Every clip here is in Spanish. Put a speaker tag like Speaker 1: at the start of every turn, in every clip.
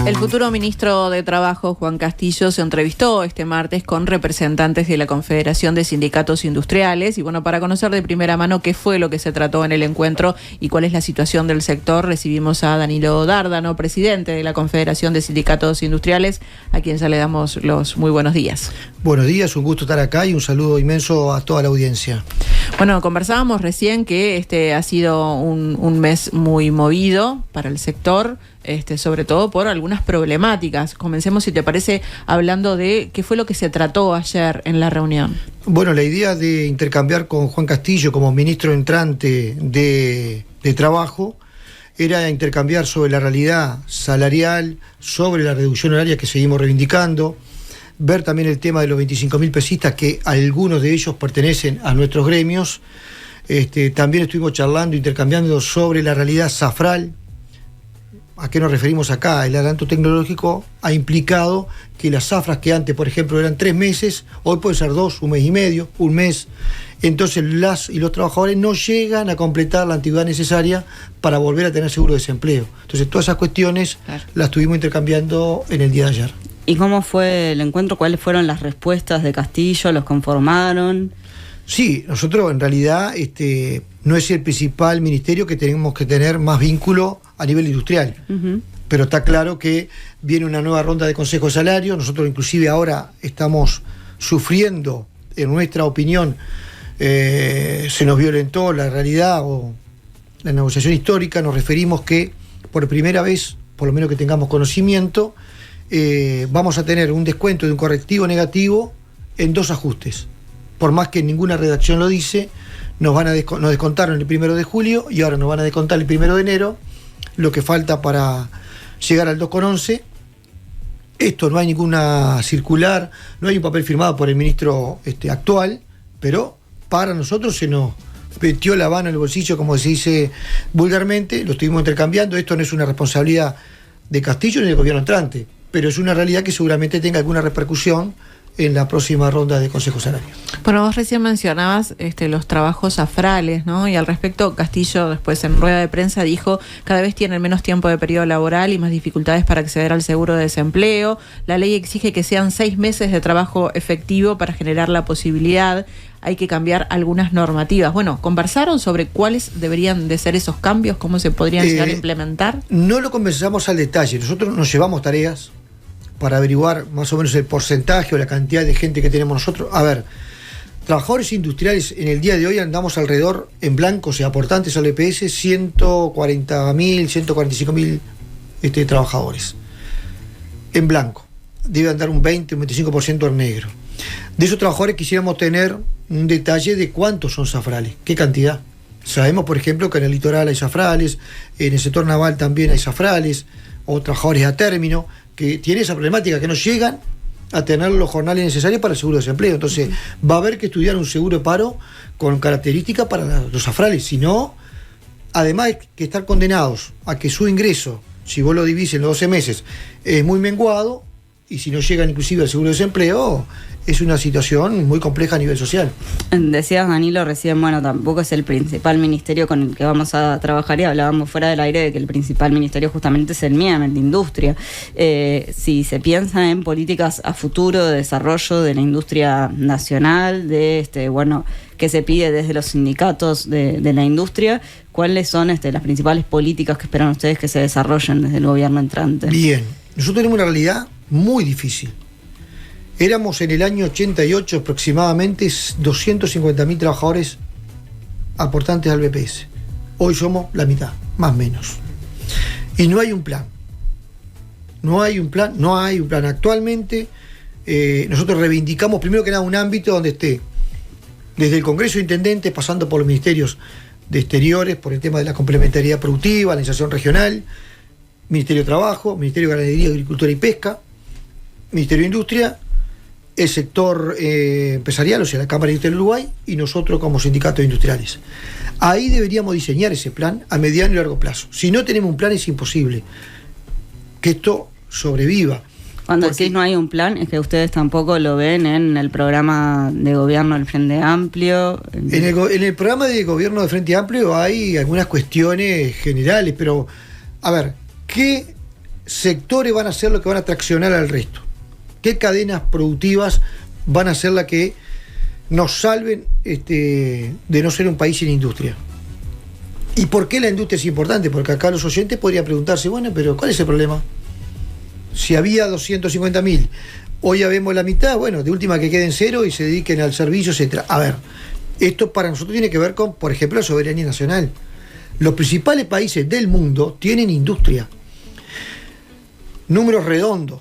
Speaker 1: El futuro ministro de Trabajo, Juan Castillo, se entrevistó este martes con representantes de la Confederación de Sindicatos Industriales. Y bueno, para conocer de primera mano qué fue lo que se trató en el encuentro y cuál es la situación del sector, recibimos a Danilo Dárdano, presidente de la Confederación de Sindicatos Industriales, a quien ya le damos los muy buenos días.
Speaker 2: Buenos días, un gusto estar acá y un saludo inmenso a toda la audiencia.
Speaker 1: Bueno, conversábamos recién que este ha sido un mes muy movido para el sector, sobre todo por algunas problemáticas. Comencemos, si te parece, hablando de qué fue lo que se trató ayer en la reunión.
Speaker 2: Bueno, la idea de intercambiar con Juan Castillo como ministro entrante de Trabajo era intercambiar sobre la realidad salarial, sobre la reducción horaria que seguimos reivindicando, ver también el tema de los 25.000 pesistas, que algunos de ellos pertenecen a nuestros gremios. También estuvimos charlando, intercambiando sobre la realidad SAFRAL. ¿A qué nos referimos acá? El adelanto tecnológico ha implicado que las zafras que antes, por ejemplo, eran 3 meses, hoy pueden ser 2, 1 mes y medio, 1 mes. Entonces las y los trabajadores no llegan a completar la antigüedad necesaria para volver a tener seguro de desempleo. Entonces todas esas cuestiones las estuvimos intercambiando en el día de ayer.
Speaker 3: ¿Y cómo fue el encuentro? ¿Cuáles fueron las respuestas de Castillo? ¿Los conformaron?
Speaker 2: Sí, nosotros en realidad no es el principal ministerio que tenemos que tener más vínculo a nivel industrial. Uh-huh. Pero está claro que viene una nueva ronda de consejo de salario. Nosotros inclusive ahora estamos sufriendo, en nuestra opinión, se nos violentó la realidad o la negociación histórica. Nos referimos que por primera vez, por lo menos que tengamos conocimiento, vamos a tener un descuento de un correctivo negativo en 2 ajustes. Por más que ninguna redacción lo dice, nos descontaron el 1 de julio y ahora nos van a descontar el 1 de enero, lo que falta para llegar al 2,11. Esto no hay ninguna circular, no hay un papel firmado por el ministro actual, pero para nosotros se nos metió la mano en el bolsillo, como se dice vulgarmente, lo estuvimos intercambiando. Esto no es una responsabilidad de Castillo ni del gobierno entrante, pero es una realidad que seguramente tenga alguna repercusión en la próxima ronda de Consejo Salario.
Speaker 1: Bueno, vos recién mencionabas los trabajos SAFRALes, ¿no? Y al respecto, Castillo después en rueda de prensa dijo: cada vez tienen menos tiempo de periodo laboral y más dificultades para acceder al seguro de desempleo. La ley exige que sean 6 meses de trabajo efectivo para generar la posibilidad. Hay que cambiar algunas normativas. Bueno, ¿conversaron sobre cuáles deberían de ser esos cambios? ¿Cómo se podrían llegar a implementar?
Speaker 2: No lo conversamos al detalle. Nosotros nos llevamos tareas para averiguar más o menos el porcentaje o la cantidad de gente que tenemos nosotros. A ver, trabajadores industriales en el día de hoy andamos alrededor, en blanco, o sea, aportantes al EPS, 140.000, 145.000 trabajadores. En blanco. Debe andar un 20, un 25% en negro. De esos trabajadores quisiéramos tener un detalle de cuántos son SAFRALes, qué cantidad. Sabemos, por ejemplo, que en el litoral hay SAFRALes, en el sector naval también hay SAFRALes, o trabajadores a término, que tienen esa problemática, que no llegan a tener los jornales necesarios para el seguro de desempleo. Entonces, va a haber que estudiar un seguro de paro con características para los SAFRALes. Si no, además de que estar condenados a que su ingreso, si vos lo dividís en los 12 meses, es muy menguado, y si no llegan inclusive al seguro de desempleo, es una situación muy compleja a nivel social.
Speaker 3: Decías, Danilo, recién, bueno, tampoco es el principal ministerio con el que vamos a trabajar, y hablábamos fuera del aire de que el principal ministerio justamente es el MIAM, el de Industria. Si se piensa en políticas a futuro de desarrollo de la industria nacional, de que se pide desde los sindicatos de la industria, ¿cuáles son las principales políticas que esperan ustedes que se desarrollen desde el gobierno entrante?
Speaker 2: Bien, nosotros tenemos una realidad muy difícil. Éramos en el año 88 aproximadamente 250.000 trabajadores aportantes al BPS. Hoy somos la mitad, más o menos. Y no hay un plan. No hay un plan. Actualmente nosotros reivindicamos primero que nada un ámbito donde esté desde el Congreso de Intendentes, pasando por los ministerios de Exteriores, por el tema de la complementariedad productiva, la inserción regional, Ministerio de Trabajo, Ministerio de Ganadería, Agricultura y Pesca, Ministerio de Industria, el sector empresarial, o sea, la Cámara Industrial del Uruguay, y nosotros como sindicatos industriales. Ahí deberíamos diseñar ese plan a mediano y largo plazo. Si no tenemos un plan, es imposible que esto sobreviva.
Speaker 3: Cuando decís no hay un plan, es que ustedes tampoco lo ven en el programa de gobierno del Frente Amplio.
Speaker 2: En el programa de gobierno del Frente Amplio hay algunas cuestiones generales, pero, a ver, ¿qué sectores van a ser los que van a traccionar al resto, qué cadenas productivas van a ser las que nos salven de no ser un país sin industria. ¿Y por qué la industria es importante? Porque acá los oyentes podrían preguntarse, bueno, pero ¿cuál es el problema? Si había 250.000, hoy ya vemos la mitad, bueno, de última que queden cero y se dediquen al servicio, etc. A ver, esto para nosotros tiene que ver con, por ejemplo, la soberanía nacional. Los principales países del mundo tienen industria. Números redondos.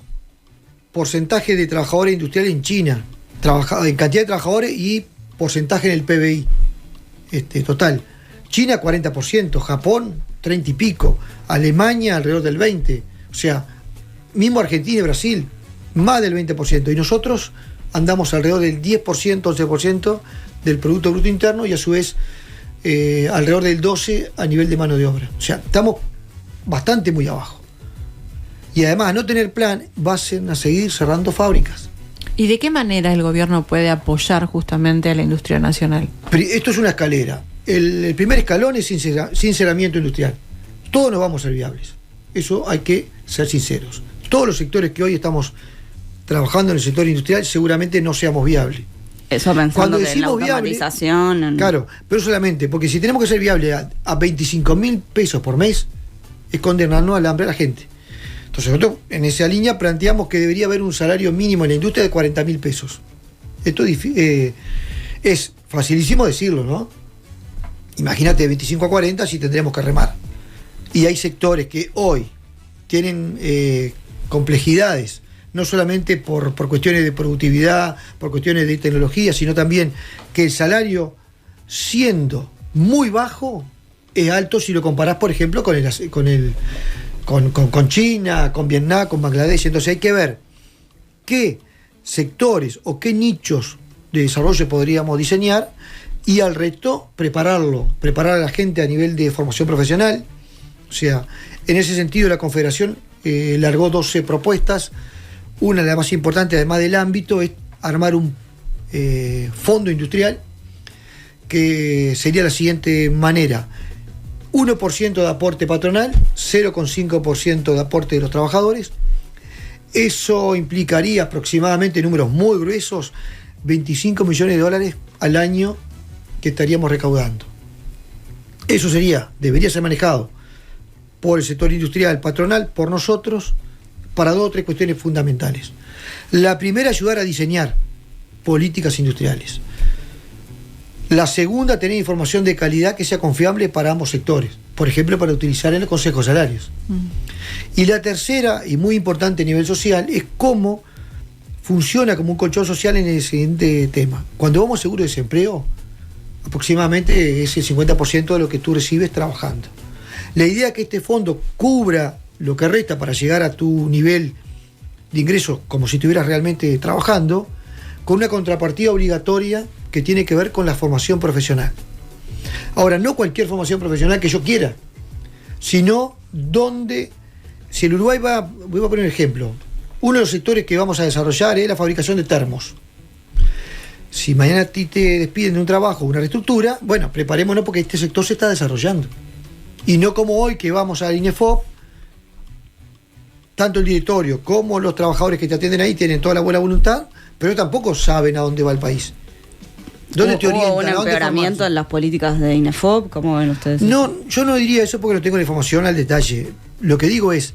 Speaker 2: Porcentaje de trabajadores industriales en China, en cantidad de trabajadores y porcentaje en el PBI total. China 40%, Japón 30 y pico, Alemania alrededor del 20%, o sea, mismo Argentina y Brasil, más del 20%, y nosotros andamos alrededor del 10%, 11% del Producto Bruto Interno y a su vez alrededor del 12% a nivel de mano de obra. O sea, estamos bastante muy abajo. Y además, no tener plan va a seguir cerrando fábricas.
Speaker 1: ¿Y de qué manera el gobierno puede apoyar justamente a la industria nacional?
Speaker 2: Esto es una escalera. El primer escalón es sinceramiento industrial. Todos nos vamos a ser viables. Eso hay que ser sinceros. Todos los sectores que hoy estamos trabajando en el sector industrial seguramente no seamos viables.
Speaker 3: Eso pensando que en la automatización...
Speaker 2: Viable, claro, pero solamente, porque si tenemos que ser viables a 25.000 pesos por mes, es condenarnos al hambre a la gente. Entonces nosotros en esa línea planteamos que debería haber un salario mínimo en la industria de 40.000 pesos. Esto es facilísimo decirlo, ¿no? Imagínate de 25 a 40 si tendremos que remar. Y hay sectores que hoy tienen complejidades, no solamente por cuestiones de productividad, por cuestiones de tecnología, sino también que el salario, siendo muy bajo, es alto si lo comparás, por ejemplo, con China, con Vietnam, con Bangladesh. Entonces hay que ver qué sectores o qué nichos de desarrollo podríamos diseñar y al resto preparar a la gente a nivel de formación profesional. O sea, en ese sentido la Confederación largó 12 propuestas. Una de las más importantes, además del ámbito, es armar un fondo industrial que sería la siguiente manera: 1% de aporte patronal, 0,5% de aporte de los trabajadores. Eso implicaría aproximadamente, números muy gruesos, 25 millones de dólares al año que estaríamos recaudando. Eso debería ser manejado por el sector industrial patronal, por nosotros, para 2 o 3 cuestiones fundamentales. La primera, ayudar a diseñar políticas industriales. La segunda, tener información de calidad que sea confiable para ambos sectores, por ejemplo, para utilizar en el Consejo de Salarios. Y la tercera, y muy importante a nivel social, es cómo funciona como un colchón social en el siguiente tema. Cuando vamos a seguro de desempleo, aproximadamente es el 50% de lo que tú recibes trabajando. La idea es que este fondo cubra lo que resta para llegar a tu nivel de ingresos como si estuvieras realmente trabajando, con una contrapartida obligatoria que tiene que ver con la formación profesional. Ahora, no cualquier formación profesional que yo quiera, sino donde, si el Uruguay voy a poner un ejemplo, uno de los sectores que vamos a desarrollar es la fabricación de termos. Si mañana a ti te despiden de un trabajo, una reestructura, bueno, preparémonos porque este sector se está desarrollando. Y no como hoy que vamos al INEFOP, tanto el directorio como los trabajadores que te atienden ahí tienen toda la buena voluntad, pero tampoco saben a dónde va el país. ¿Dónde te orientan?
Speaker 3: ¿Hubo un empeoramiento en las políticas de INEFOP? ¿Cómo ven ustedes?
Speaker 2: No, yo no diría eso porque no tengo la información al detalle. Lo que digo es,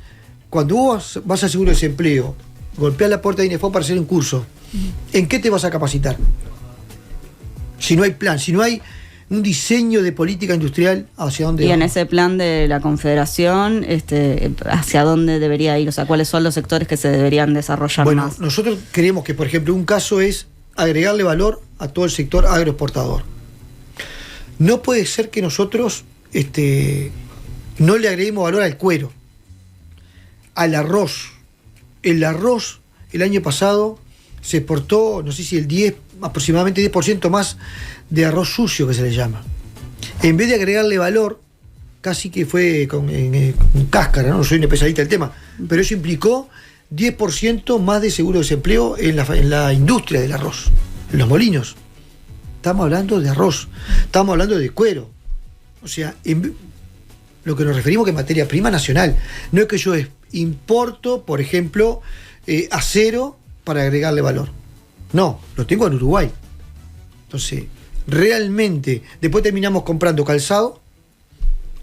Speaker 2: cuando vos vas a seguro de desempleo, golpeás la puerta de INEFOP para hacer un curso, ¿en qué te vas a capacitar? Si no hay plan, si no hay un diseño de política industrial hacia dónde
Speaker 3: y
Speaker 2: vamos.
Speaker 3: En ese plan de la Confederación, ¿hacia dónde debería ir? O sea, ¿cuáles son los sectores que se deberían desarrollar
Speaker 2: bueno,
Speaker 3: más?
Speaker 2: Nosotros creemos que, por ejemplo, un caso es agregarle valor a todo el sector agroexportador. No puede ser que nosotros no le agreguemos valor al cuero, al arroz. El arroz, el año pasado, se exportó, no sé si aproximadamente 10% más de arroz sucio, que se le llama. En vez de agregarle valor, casi que fue con cáscara, ¿no? No soy un especialista del tema, pero eso implicó 10% más de seguro de desempleo en la industria del arroz, en los molinos. Estamos hablando de arroz, estamos hablando de cuero. O sea, lo que nos referimos que es materia prima nacional. No es que yo importo, por ejemplo, acero para agregarle valor. No, lo tengo en Uruguay. Entonces, realmente, después terminamos comprando calzado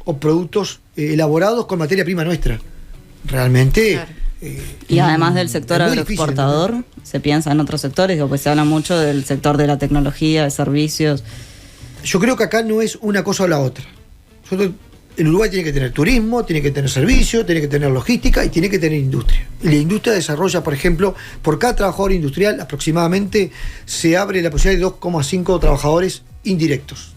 Speaker 2: o productos elaborados con materia prima nuestra. Realmente...
Speaker 1: Claro.
Speaker 3: Y además del sector agroexportador, ¿no? Se piensa en otros sectores, pues se habla mucho del sector de la tecnología, de servicios.
Speaker 2: Yo creo que acá no es una cosa o la otra. El Uruguay tiene que tener turismo, tiene que tener servicio, tiene que tener logística y tiene que tener industria. Y la industria desarrolla, por ejemplo, por cada trabajador industrial aproximadamente se abre la posibilidad de 2,5 trabajadores indirectos.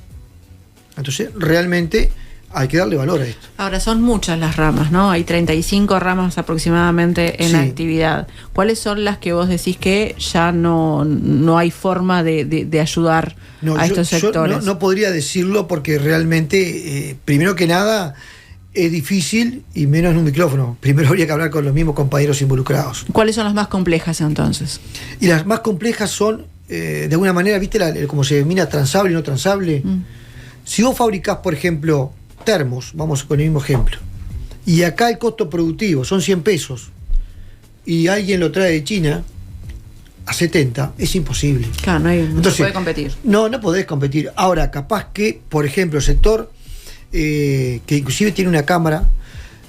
Speaker 2: Entonces, realmente hay que darle valor a esto.
Speaker 1: Ahora, son muchas las ramas, ¿no? Hay 35 ramas aproximadamente en
Speaker 2: Sí.
Speaker 1: actividad. ¿Cuáles son las que vos decís que ya no hay forma de ayudar a estos sectores?
Speaker 2: No podría decirlo porque realmente, primero que nada, es difícil y menos en un micrófono. Primero habría que hablar con los mismos compañeros involucrados.
Speaker 1: ¿Cuáles son las más complejas entonces?
Speaker 2: Y las más complejas son, de alguna manera, ¿viste cómo se denomina transable y no transable? Si vos fabricás, por ejemplo, termos, vamos con el mismo ejemplo, y acá el costo productivo son 100 pesos, y alguien lo trae de China a 70, es imposible.
Speaker 1: Claro, no
Speaker 2: Entonces,
Speaker 1: se puede competir.
Speaker 2: No podés competir. Ahora, capaz que, por ejemplo, el sector que inclusive tiene una cámara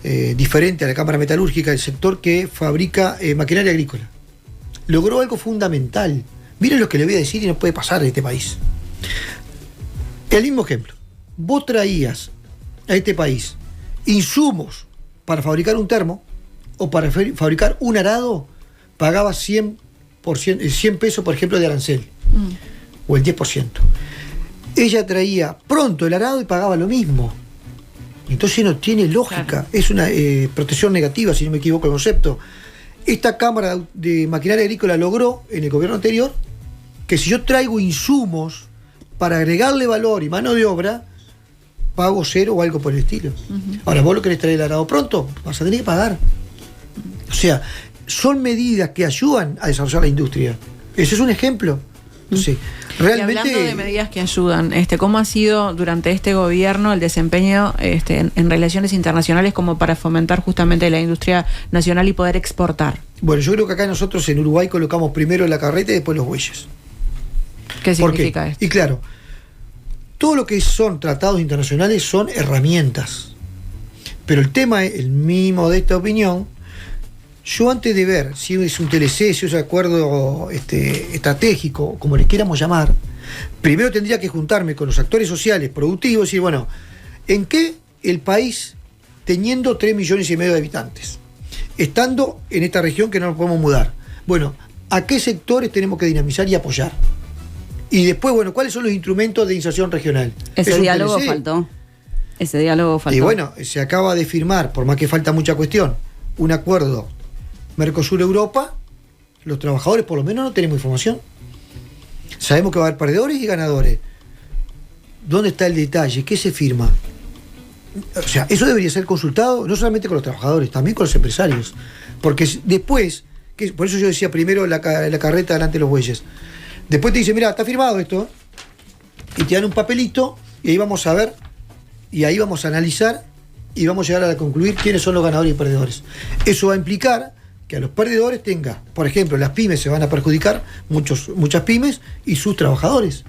Speaker 2: diferente a la cámara metalúrgica, el sector que fabrica maquinaria agrícola, logró algo fundamental. Miren lo que le voy a decir y no puede pasar en este país. El mismo ejemplo. Vos traías a este país insumos para fabricar un termo o para fabricar un arado, pagabas 100 pesos, por ejemplo, de arancel, o el 10%. Ella traía pronto el arado y pagaba lo mismo. Entonces no tiene lógica. Claro. Es una protección negativa, si no me equivoco el concepto. Esta Cámara de Maquinaria Agrícola logró, en el gobierno anterior, que si yo traigo insumos para agregarle valor y mano de obra, pago cero o algo por el estilo. Ahora, vos lo querés traer el arado pronto, vas a tener que pagar. O sea, son medidas que ayudan a desarrollar la industria. Ese es un ejemplo. Sí, realmente.
Speaker 1: Y hablando de medidas que ayudan, ¿cómo ha sido durante este gobierno el desempeño en relaciones internacionales como para fomentar justamente la industria nacional y poder exportar?
Speaker 2: Bueno, yo creo que acá nosotros en Uruguay colocamos primero la carreta y después los bueyes.
Speaker 1: ¿Qué significa esto?
Speaker 2: Y claro, todo lo que son tratados internacionales son herramientas. Pero el tema es, el mismo de esta opinión, yo antes de ver si es un TLC, si es un acuerdo estratégico, como le quieramos llamar, primero tendría que juntarme con los actores sociales, productivos, y decir, bueno, ¿en qué el país, teniendo 3,5 millones de habitantes, estando en esta región que no nos podemos mudar, bueno, ¿a qué sectores tenemos que dinamizar y apoyar? Y después, bueno, ¿cuáles son los instrumentos de inserción regional?
Speaker 3: Ese diálogo faltó. Ese diálogo faltó.
Speaker 2: Y bueno, se acaba de firmar, por más que falta mucha cuestión, un acuerdo Mercosur-Europa. Los trabajadores por lo menos no tenemos información. Sabemos que va a haber perdedores y ganadores. ¿Dónde está el detalle? ¿Qué se firma? O sea, eso debería ser consultado no solamente con los trabajadores, también con los empresarios. Porque después, por eso yo decía primero la carreta delante de los bueyes. Después te dice, mira, está firmado esto, y te dan un papelito, y ahí vamos a ver, y ahí vamos a analizar, y vamos a llegar a concluir quiénes son los ganadores y perdedores. Eso va a implicar que a los perdedores tenga, por ejemplo, las pymes se van a perjudicar, muchas pymes, y sus trabajadores.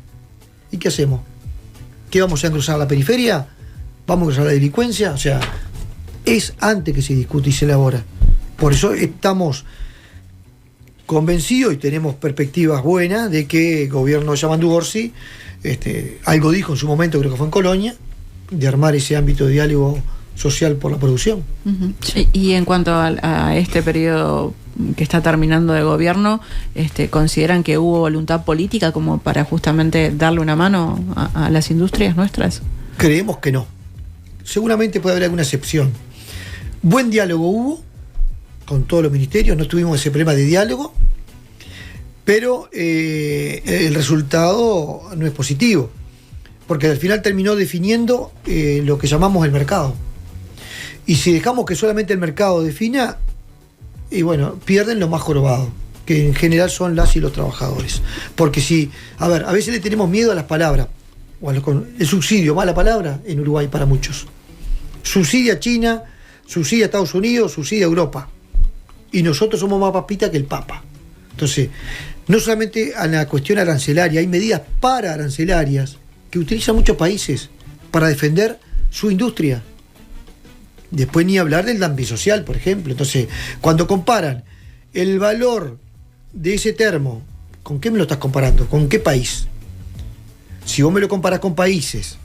Speaker 2: ¿Y qué hacemos? ¿Qué vamos a engrosar la periferia? ¿Vamos a engrosar la delincuencia? O sea, es antes que se discute y se elabora. Por eso estamos convencido y tenemos perspectivas buenas de que el gobierno de Yamandu Orsi algo dijo en su momento, creo que fue en Colonia, de armar ese ámbito de diálogo social por la producción.
Speaker 1: Sí. Y en cuanto a este periodo que está terminando de gobierno, ¿consideran que hubo voluntad política como para justamente darle una mano a las industrias nuestras?
Speaker 2: Creemos que no. Seguramente puede haber alguna excepción. Buen diálogo hubo con todos los ministerios, no tuvimos ese problema de diálogo, pero el resultado no es positivo, porque al final terminó definiendo lo que llamamos el mercado. Y si dejamos que solamente el mercado defina, y bueno, pierden lo más jorobado, que en general son las y los trabajadores. Porque si, a veces le tenemos miedo a las palabras, o el subsidio, mala palabra en Uruguay para muchos. Subsidia a China, subsidia a Estados Unidos, subsidia a Europa. Y nosotros somos más papita que el Papa. Entonces, no solamente a la cuestión arancelaria, hay medidas pararancelarias que utilizan muchos países para defender su industria. Después ni hablar del dumping social, por ejemplo. Entonces, cuando comparan el valor de ese termo, ¿con qué me lo estás comparando? ¿Con qué país? Si vos me lo comparas con países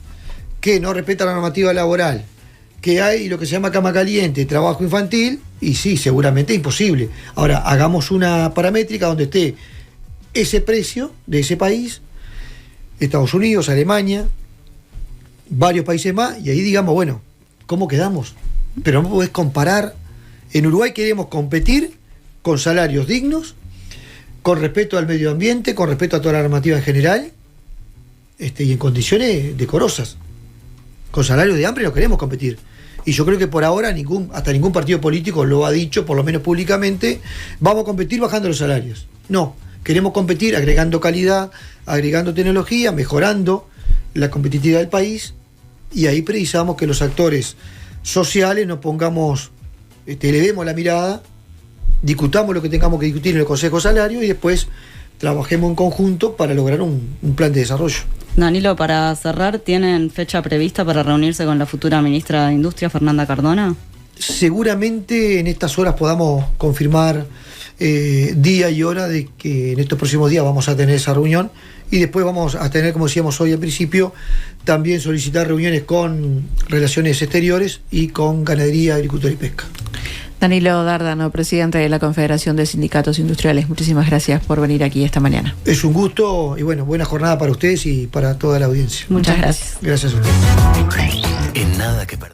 Speaker 2: que no respetan la normativa laboral, que hay lo que se llama cama caliente, trabajo infantil, y sí, seguramente es imposible. Ahora, hagamos una paramétrica donde esté ese precio de ese país, Estados Unidos, Alemania, varios países más, y ahí digamos, bueno, ¿cómo quedamos? Pero no podés comparar. En Uruguay queremos competir con salarios dignos, con respeto al medio ambiente, con respeto a toda la normativa en general, y en condiciones decorosas. Con salarios de hambre no queremos competir. Y yo creo que por ahora hasta ningún partido político lo ha dicho, por lo menos públicamente, vamos a competir bajando los salarios. No, queremos competir agregando calidad, agregando tecnología, mejorando la competitividad del país, y ahí precisamos que los actores sociales nos pongamos, elevemos la mirada, discutamos lo que tengamos que discutir en el Consejo Salario y después trabajemos en conjunto para lograr un plan de desarrollo.
Speaker 3: Danilo, para cerrar, ¿tienen fecha prevista para reunirse con la futura ministra de Industria, Fernanda Cardona?
Speaker 2: Seguramente en estas horas podamos confirmar día y hora de que en estos próximos días vamos a tener esa reunión, y después vamos a tener, como decíamos hoy al principio, también solicitar reuniones con Relaciones Exteriores y con Ganadería, Agricultura y Pesca.
Speaker 1: Danilo Dárdano, presidente de la Confederación de Sindicatos Industriales, muchísimas gracias por venir aquí esta mañana.
Speaker 2: Es un gusto y bueno, buena jornada para ustedes y para toda la audiencia.
Speaker 1: Muchas gracias.
Speaker 2: Gracias a ustedes.
Speaker 4: En nada que perder.